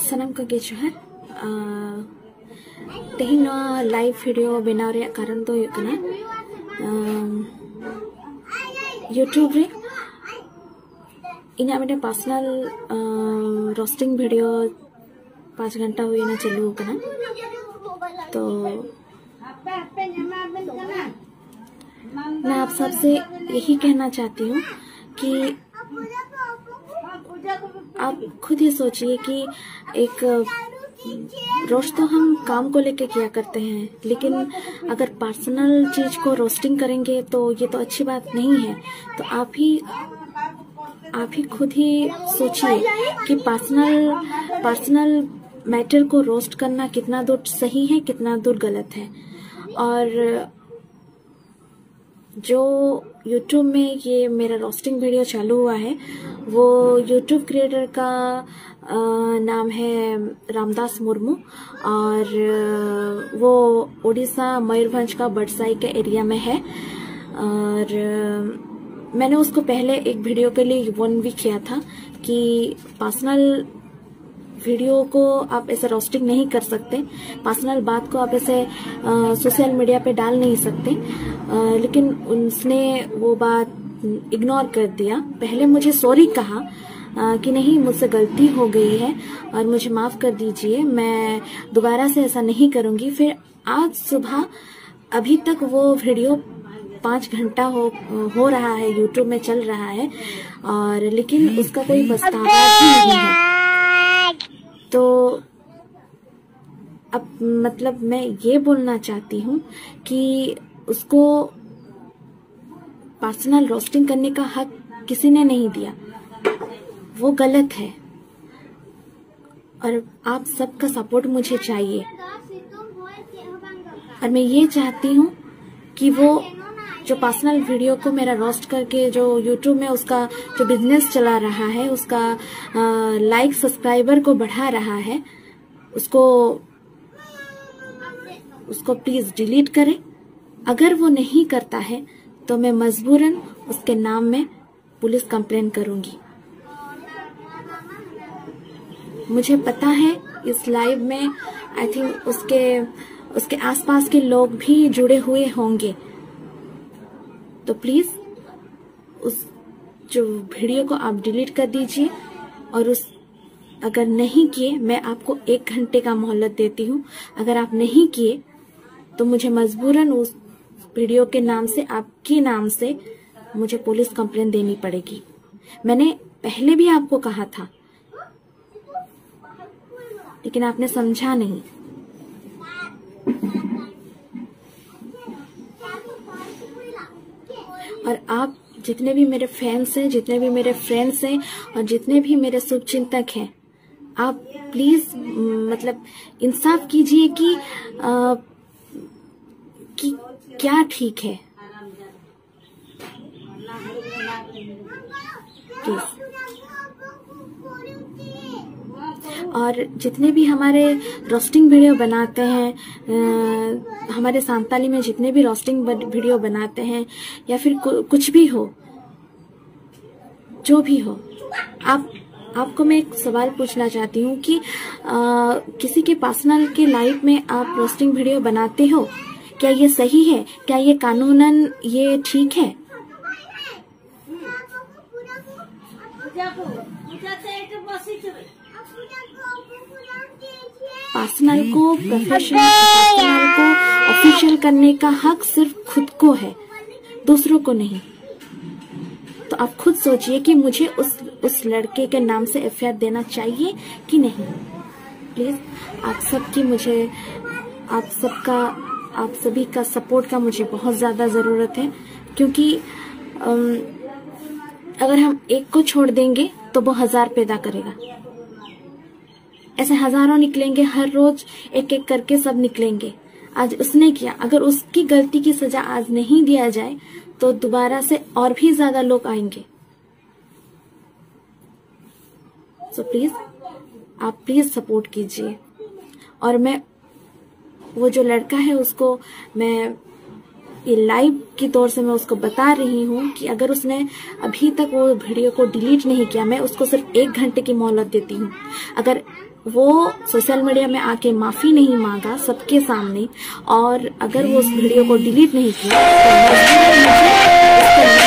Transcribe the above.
ᱥᱟᱱᱟᱢ ᱠᱚᱜᱮ ᱡᱚᱦᱟᱨ ᱛᱮᱦᱮᱧ ᱱᱚᱣᱟ ᱞᱟइव वीडियो बनाव ᱨᱮᱭᱟᱜ ᱠᱟᱨᱚᱱ ᱫᱚ ᱦᱩᱭᱩᱜ ᱠᱟᱱᱟ यूट्यूब रे इन्हें मेरे पर्सनल रोस्टिंग वीडियो 5 घंटा हुई चालू करना तो मैं आप सबसे यही कहना चाहती हूँ कि आप खुद ही सोचिए कि एक रोस्ट तो हम काम को लेके किया करते हैं, लेकिन अगर पर्सनल चीज को रोस्टिंग करेंगे तो ये तो अच्छी बात नहीं है। तो आप ही खुद ही सोचिए कि पर्सनल मैटर को रोस्ट करना कितना दूर सही है, कितना दूर गलत है। और जो YouTube में ये मेरा रोस्टिंग वीडियो चालू हुआ है वो YouTube क्रिएटर का नाम है रामदास मुर्मू और वो ओडिशा मयूरभंज का बड़साई के एरिया में है। और मैंने उसको पहले एक वीडियो के लिए वार्न भी किया था कि पर्सनल वीडियो को आप ऐसे रोस्टिंग नहीं कर सकते, पर्सनल बात को आप ऐसे सोशल मीडिया पे डाल नहीं सकते। लेकिन उसने वो बात इग्नोर कर दिया। पहले मुझे सॉरी कहा कि नहीं मुझसे गलती हो गई है और मुझे माफ कर दीजिए, मैं दोबारा से ऐसा नहीं करूंगी। फिर आज सुबह अभी तक वो वीडियो 5 घंटा हो रहा है, यूट्यूब में चल रहा है और लेकिन उसका कोई पछतावा भी नहीं है। तो अब मतलब मैं ये बोलना चाहती हूँ कि उसको पर्सनल रोस्टिंग करने का हक किसी ने नहीं दिया, वो गलत है। और आप सबका सपोर्ट मुझे चाहिए और मैं ये चाहती हूँ कि वो जो पर्सनल वीडियो को मेरा रोस्ट करके जो यूट्यूब में उसका जो बिजनेस चला रहा है, उसका लाइक सब्सक्राइबर को बढ़ा रहा है, उसको प्लीज डिलीट करे। अगर वो नहीं करता है तो मैं मजबूरन उसके नाम में पुलिस कंप्लेंट करूंगी। मुझे पता है इस लाइव में आई थिंक उसके आसपास के लोग भी जुड़े हुए होंगे। तो प्लीज उस जो वीडियो को आप डिलीट कर दीजिए और अगर नहीं किए मैं आपको 1 घंटे का मोहलत देती हूँ। अगर आप नहीं किए तो मुझे मजबूरन उस वीडियो के नाम से, आपके नाम से मुझे पुलिस कंप्लेंट देनी पड़ेगी। मैंने पहले भी आपको कहा था लेकिन आपने समझा नहीं। और आप जितने भी मेरे फैंस हैं, जितने भी मेरे फ्रेंड्स हैं और जितने भी मेरे शुभचिंतक हैं, आप प्लीज मतलब इंसाफ कीजिए कि क्या ठीक है। प्लीज। और जितने भी हमारे रोस्टिंग वीडियो बनाते हैं, हमारे सांताली में जितने भी रोस्टिंग वीडियो बनाते हैं या फिर कुछ भी हो, जो भी हो, आपको मैं एक सवाल पूछना चाहती हूँ कि किसी के पर्सनल के लाइफ में आप रोस्टिंग वीडियो बनाते हो, क्या ये सही है? क्या ये कानूनन ये ठीक है? पर्सनल को प्रोफेशनल, पर्सनल को ऑफिशियल करने का हक सिर्फ खुद को है, दूसरों को नहीं। तो आप खुद सोचिए कि मुझे उस लड़के के नाम से एफआईआर देना चाहिए कि नहीं। प्लीज आप सभी का सपोर्ट का मुझे बहुत ज्यादा जरूरत है, क्योंकि अगर हम एक को छोड़ देंगे तो वो 1000 पैदा करेगा। ऐसे हजारों निकलेंगे, हर रोज एक एक करके सब निकलेंगे। आज उसने किया, अगर उसकी गलती की सजा आज नहीं दिया जाए तो दोबारा से और भी ज्यादा लोग आएंगे। सो प्लीज आप प्लीज सपोर्ट कीजिए। और मैं वो जो लड़का है उसको मैं ये लाइव की तौर से मैं उसको बता रही हूँ कि अगर उसने अभी तक वो वीडियो को डिलीट नहीं किया, मैं उसको सिर्फ 1 घंटे की मोहलत देती हूँ। अगर वो सोशल मीडिया में आके माफी नहीं मांगा सबके सामने, और अगर वो उस वीडियो को डिलीट नहीं किया तो